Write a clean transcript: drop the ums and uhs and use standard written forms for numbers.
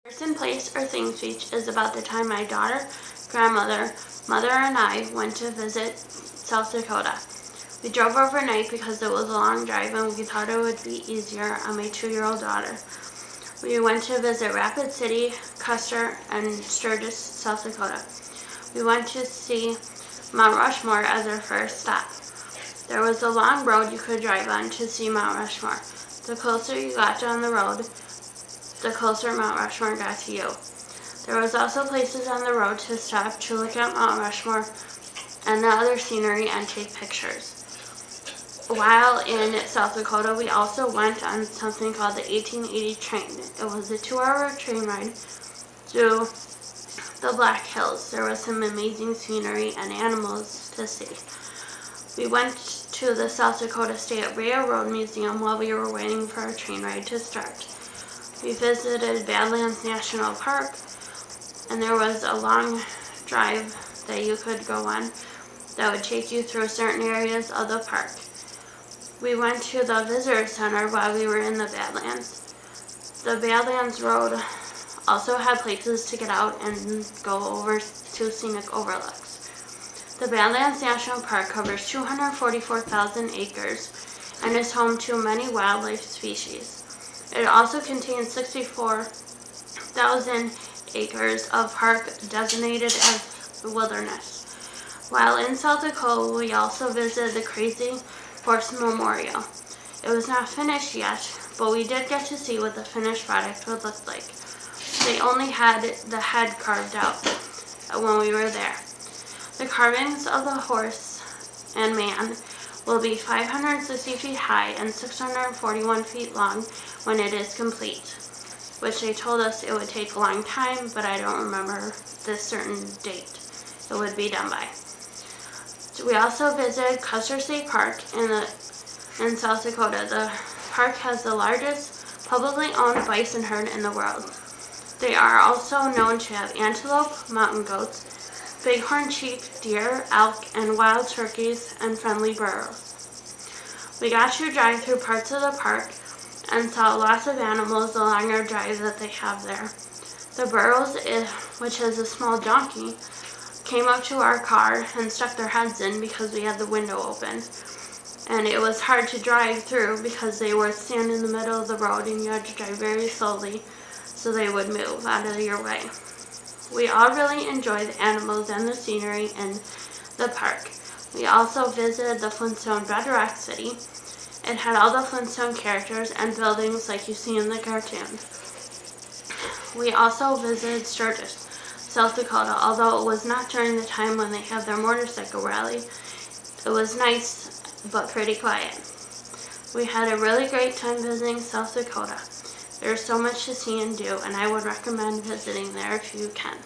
Person, place, or thing speech is about the time my daughter, grandmother, mother, and I went to visit South Dakota. We drove overnight because it was a long drive and we thought it would be easier on my 2-year-old daughter. We went to visit Rapid City, Custer, and Sturgis, South Dakota. We went to see Mount Rushmore as our first stop. There was a long road you could drive on to see Mount Rushmore. The closer you got down the road, the closer Mount Rushmore got to you. There was also places on the road to stop to look at Mount Rushmore and the other scenery and take pictures. While in South Dakota, we also went on something called the 1880 train. It was a 2-hour train ride through the Black Hills. There was some amazing scenery and animals to see. We went to the South Dakota State Railroad Museum while we were waiting for our train ride to start. We visited Badlands National Park, and there was a long drive that you could go on that would take you through certain areas of the park. We went to the visitor center while we were in the Badlands. The Badlands Road also had places to get out and go over to scenic overlooks. The Badlands National Park covers 244,000 acres and is home to many wildlife species. It also contains 64,000 acres of park designated as wilderness. While in South Dakota, we also visited the Crazy Horse Memorial. It was not finished yet, but we did get to see what the finished product would look like. They only had the head carved out when we were there. The carvings of the horse and man will be 560 feet high and 641 feet long when it is complete, which they told us it would take a long time, but I don't remember the certain date it would be done by. We also visited Custer State Park in South Dakota. The park has the largest publicly owned bison herd in the world. They are also known to have antelope, mountain goats, bighorn sheep, deer, elk, and wild turkeys, and friendly burros. We got to drive through parts of the park and saw lots of animals along our drive that they have there. The burros, which is a small donkey, came up to our car and stuck their heads in because we had the window open. And it was hard to drive through because they would stand in the middle of the road and you had to drive very slowly so they would move out of your way. We all really enjoyed the animals and the scenery in the park. We also visited the Flintstone Bedrock City. It had all the Flintstone characters and buildings like you see in the cartoon. We also visited Sturgis, South Dakota, although it was not during the time when they have their motorcycle rally. It was nice, but pretty quiet. We had a really great time visiting South Dakota. There's so much to see and do, and I would recommend visiting there if you can.